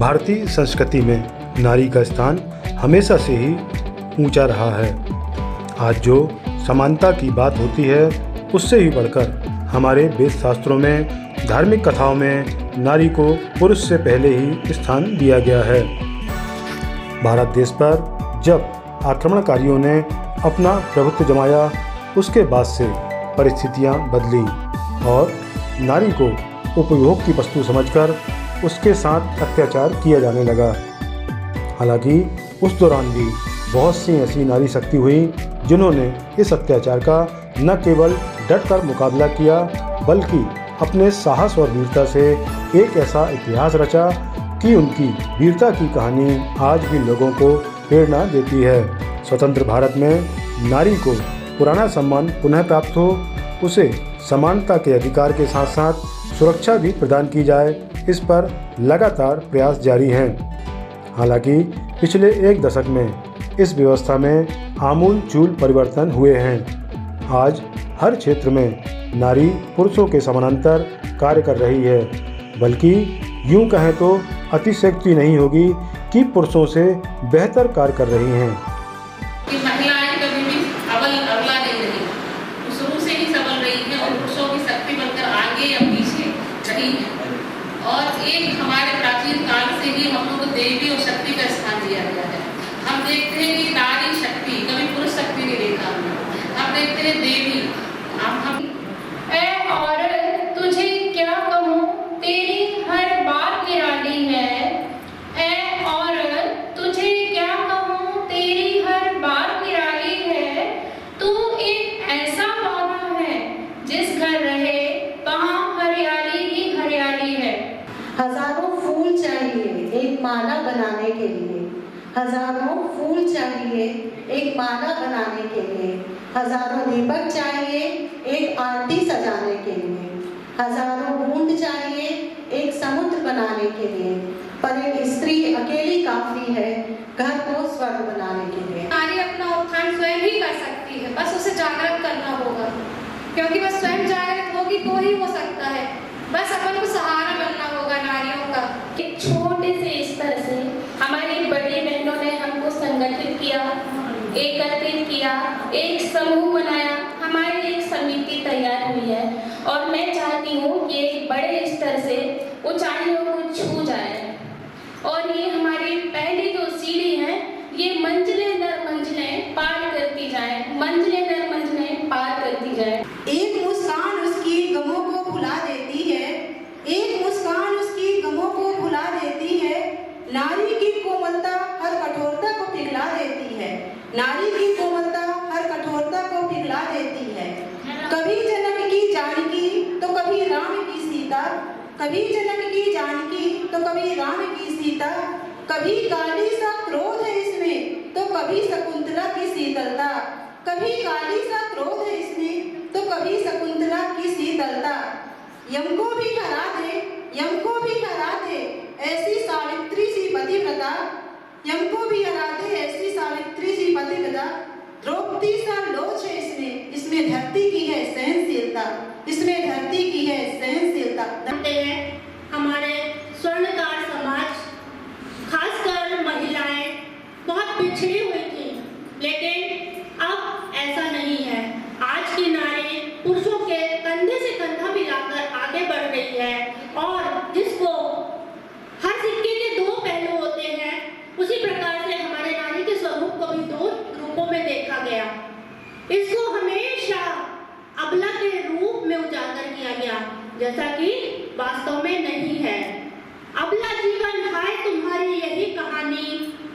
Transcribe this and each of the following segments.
भारतीय संस्कृति में नारी का स्थान हमेशा से ही ऊंचा रहा है। आज जो समानता की बात होती है उससे ही बढ़कर हमारे वेद शास्त्रों में, धार्मिक कथाओं में नारी को पुरुष से पहले ही स्थान दिया गया है। भारत देश पर जब आक्रमणकारियों ने अपना प्रभुत्व जमाया, उसके बाद से परिस्थितियां बदली और नारी को उपभोग की वस्तु समझकर उसके साथ अत्याचार किया जाने लगा। हालांकि उस दौरान भी बहुत सी ऐसी नारी शक्ति हुई जिन्होंने इस अत्याचार का न केवल डट कर मुकाबला किया, बल्कि अपने साहस और वीरता से एक ऐसा इतिहास रचा कि उनकी वीरता की कहानी आज भी लोगों को प्रेरणा देती है। स्वतंत्र भारत में नारी को पुराना सम्मान पुनः प्राप्त हो, उसे समानता के अधिकार के साथ साथ सुरक्षा भी प्रदान की जाए, इस पर लगातार प्रयास जारी हैं। हालांकि पिछले एक दशक में इस व्यवस्था में आमूल-चूल परिवर्तन हुए हैं। आज हर क्षेत्र में नारी पुरुषों के समानांतर कार्य कर रही है, बल्कि यूं कहें तो अतिशयोक्ति नहीं होगी कि पुरुषों से बेहतर कार्य कर रही हैं। महिलाएं कभी भी अबला नहीं रही, शुरू से ही सबल रही है और पुरुषों की शक्ति बनकर आगे या पीछे रही है। और एक हमारे प्राचीन काल से ही हम लोग को देवी और शक्ति का स्थान दिया गया है। हम देखते हैं कि नारी शक्ति, कभी पुरुष शक्ति नहीं देखा हम देखते हैं देवी। ऐ औरत तुझे क्या कहूँ, तेरी हर बात निराली है। ऐ औरत तुझे क्या कहूँ, तेरी हर बात निराली है। तू एक ऐसा पौधा है जिस घर रहे वहाँ हरियाली ही हरियाली है। हजारों फूल चाहिए एक माला बनाने के लिए, हजारों फूल चाहिए एक माला बनाने के लिए, हजारों दीपक चाहिए एक आरती सजाने के लिए, हजारों बूंद चाहिए एक समुद्र बनाने के लिए, पर एक स्त्री अकेली काफी है घर को स्वर्ग बनाने के लिए। नारी अपना उत्थान स्वयं ही कर सकती है, बस उसे जागृत करना होगा, क्योंकि बस स्वयं जागृत होगी तो ही हो सकता है। बस अपन को सहारा बनना होगा नारियों का। एक छोटे से स्तर से हमारी बड़ी बहनों ने हमको संगठित किया, एकत्रित किया, एक समूह बनाया, हमारी एक समिति तैयार हुई है और मैं चाहती हूँ कि एक बड़े स्तर से ऊंचाइयों को छू जाए। और ये हमारी पहली जो सीढ़ी है, ये मंजिलें दर मंजिलें पार करती जाए, मंजिलें दर मंजिलें पार करती जाए। एक मुस्कान उसकी गमों को भुला देती है, एक मुस्कान उसकी गमों को भुला देती है। नारी की कोमलता हर कठोरता को पिघला देती है, नारी की कोमलता हर कठोरता को पिघला देती है। कभी जनक की जानकी तो कभी राम की सीता, कभी जनक की जानकी तो कभी राम की सीता। कभी काली सा क्रोध है इसमें तो कभी शकुंतला की शीतलता, कभी काली सा क्रोध है इसमें तो कभी शकुंतला की शीतलता। यम को भी हरा दे, यम को भी हरा दे ऐसी सावित्री सी पतिव्रता, यम को भी हरा दे ऐसी सावित्री सी पतिव्रता। द्रौपदी सा लोच है इसमें, इसमें धरती की है सहनशीलता, इसमें धरती की है सहनशीलता। हमारे स्वर्णकार समाज, खासकर महिलाएं बहुत पिछड़ी हुई थी, लेकिन अब ऐसा नहीं है। आज की नारी पुरुषों के कंधे से कंधा मिलाकर आगे बढ़ रही है और जिसको हर सिक्के के दो पहलू होते हैं, उसी प्रकार से हमारे नारी के स्वरूप को भी दो रूपों में देखा गया। इसको हमेशा अबला के रूप में उजागर किया गया, जैसा कि वास्तव में नहीं है। अबला जीवन हाय तुम्हारी यही कहानी,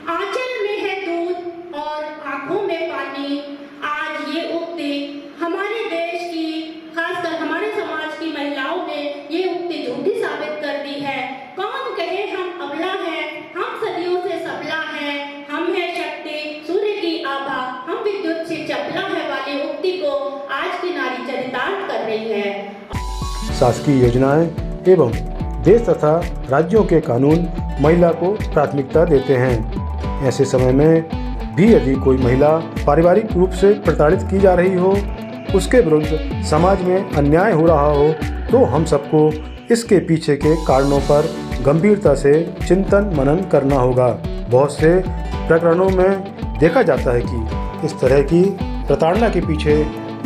आंचल में है दूध और आंखों में पानी। आज ये उक्ति हमारे देश की, खासकर हमारे समाज की महिलाओं ने ये उक्ति झूठी साबित कर दी है। कौन कहे हम अबला हैं, हम सदियों से सबला हैं, हम है शक्ति सूर्य की आभा, हम विद्युत से चपला है वाली उक्ति को आज की नारी चरितार्थ कर रही है। शासकीय योजनाएं एवं देश तथा राज्यों के कानून महिला को प्राथमिकता देते हैं। ऐसे समय में भी यदि कोई महिला पारिवारिक रूप से प्रताड़ित की जा रही हो, उसके विरुद्ध समाज में अन्याय हो रहा हो, तो हम सबको इसके पीछे के कारणों पर गंभीरता से चिंतन मनन करना होगा। बहुत से प्रकरणों में देखा जाता है कि इस तरह की प्रताड़ना के पीछे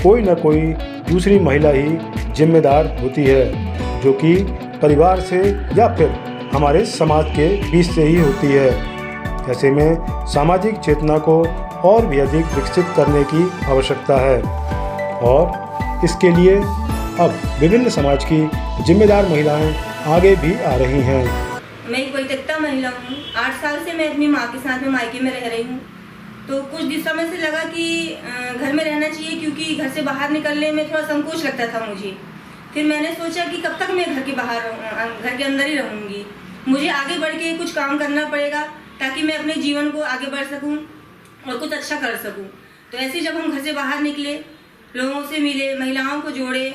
कोई न कोई दूसरी महिला ही जिम्मेदार होती है, जो कि परिवार से या फिर हमारे समाज के बीच से ही होती है। ऐसे में सामाजिक चेतना को और भी अधिक विकसित करने की आवश्यकता है और इसके लिए अब विभिन्न समाज की जिम्मेदार महिलाएं आगे भी आ रही हैं। मैं एक परित्यक्ता महिला हूँ। 8 साल से मैं अपनी माँ के साथ में मायके में रह रही हूँ। तो कुछ समय से लगा कि घर में रहना चाहिए, क्योंकि घर से बाहर निकलने में थोड़ा संकोच लगता था मुझे। फिर मैंने सोचा कि कब तक मैं घर के अंदर ही रहूँगी। मुझे आगे बढ़ के कुछ काम करना पड़ेगा ताकि मैं अपने जीवन को आगे बढ़ सकूँ और कुछ अच्छा कर सकूँ। तो ऐसे जब हम घर से बाहर निकले, लोगों से मिले, महिलाओं को जोड़े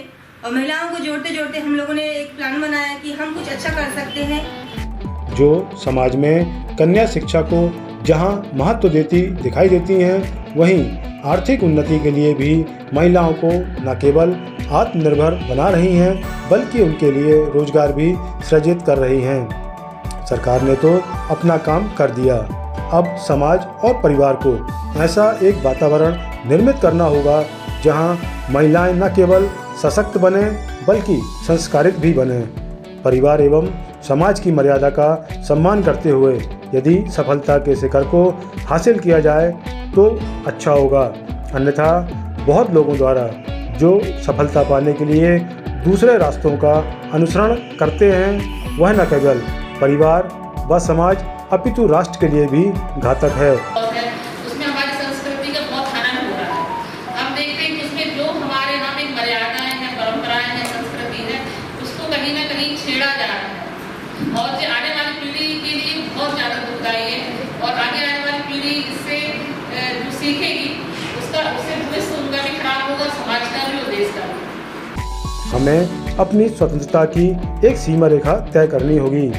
और महिलाओं को जोड़ते जोड़ते हम लोगों ने एक प्लान बनाया कि हम कुछ अच्छा कर सकते हैं। जो समाज में कन्या शिक्षा को जहां महत्व दिखाई देती हैं, वहीं आर्थिक उन्नति के लिए भी महिलाओं को न केवल आत्मनिर्भर बना रही हैं, बल्कि उनके लिए रोजगार भी सृजित कर रही हैं। सरकार ने तो अपना काम कर दिया। अब समाज और परिवार को ऐसा एक वातावरण निर्मित करना होगा जहां महिलाएं न केवल सशक्त बने बल्कि संस्कारित भी बने। परिवार एवं समाज की मर्यादा का सम्मान करते हुए यदि सफलता के शिखर को हासिल किया जाए तो अच्छा होगा। अन्यथा बहुत लोगों द्वारा जो सफलता पाने के लिए दूसरे रास्तों का अनुसरण करते हैं, वह न केवल परिवार व समाज अपितु राष्ट्र के लिए भी घातक है। उसमें हमारी संस्कृति का बहुत हनन हो रहा है। हम देखते हैं कि उसमें जो हमारे यहाँ पे मर्यादाएं हैं, परंपराएं हैं, संस्कृति है, उसको कहीं ना कहीं छेड़ा जा रहा है और जो आने वाली पीढ़ी के लिए बहुत ज़्यादा दुखदायी है। और आगे आने वाली पीढ़ी इससे जो सीखेगी उससे भविष्य उनका भी खराब होगा, समाज का भी और देश का भी। हमें अपनी स्वतंत्रता की एक सीमा रेखा तय करनी होगी।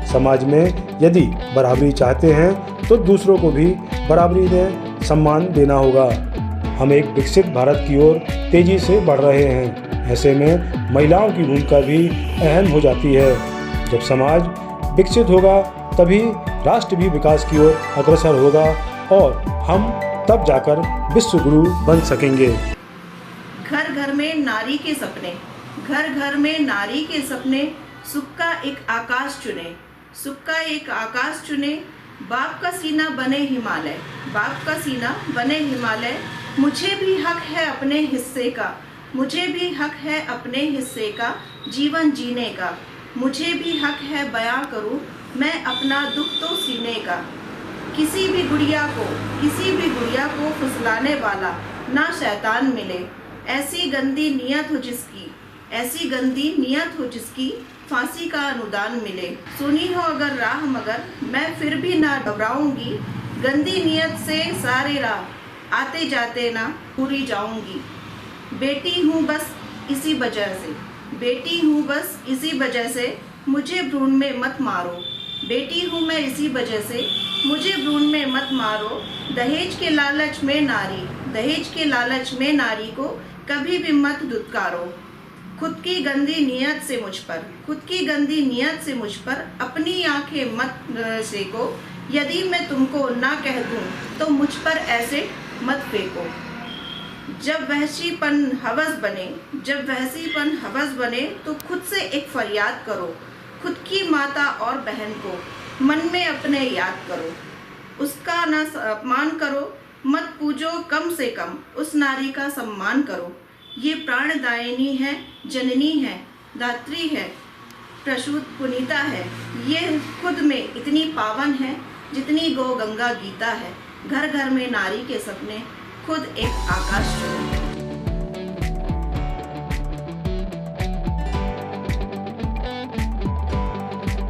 समाज में यदि बराबरी चाहते हैं तो दूसरों को भी बराबरी में सम्मान देना होगा। हम एक विकसित भारत की ओर तेजी से बढ़ रहे हैं। ऐसे में महिलाओं की भूमिका भी अहम हो जाती है। जब समाज विकसित होगा तभी राष्ट्र भी विकास की ओर अग्रसर होगा और हम तब जाकर विश्व गुरु बन सकेंगे। घर घर में नारी के सपने, घर घर में नारी के सपने, सुख का एक आकाश चुने, सुख का एक आकाश चुने। बाप का सीना बने हिमालय, बाप का सीना बने हिमालय। मुझे भी हक है अपने हिस्से का, मुझे भी हक है अपने हिस्से का जीवन जीने का। मुझे भी हक है बयां करूं मैं अपना दुख तो सीने का। किसी भी गुड़िया को फुसलाने वाला ना शैतान मिले। ऐसी गंदी नियत हो जिसकी, ऐसी गंदी नियत हो जिसकी फांसी का अनुदान मिले। सुनी हो अगर राह मगर मैं फिर भी ना घबराऊंगी। गंदी नियत से सारे राह आते जाते ना पूरी जाऊंगी। बेटी हूँ बस इसी वजह से, बेटी हूँ बस इसी वजह से मुझे भ्रूण में मत मारो। बेटी हूँ मैं इसी वजह से मुझे भ्रूण में मत मारो। दहेज के लालच में नारी, दहेज के लालच में नारी को कभी भी मत दुत्कारो। खुद की गंदी नियत से मुझ पर, खुद की गंदी नियत से मुझ पर अपनी आंखें मत सेको। यदि मैं तुमको ना कह दूं तो मुझ पर ऐसे मत फेंको। जब वहशीपन हवस बने, जब वहशीपन हवस बने तो खुद से एक फरियाद करो। खुद की माता और बहन को मन में अपने याद करो। उसका ना अपमान करो, मत पूजो कम से कम उस नारी का सम्मान करो। ये प्राणदायिनी है, जननी है, दात्री है, प्रसूत पुनीता है। ये खुद में इतनी पावन है जितनी गौ गंगा गीता है। घर घर में नारी के सपने, खुद एक आकाश चुने।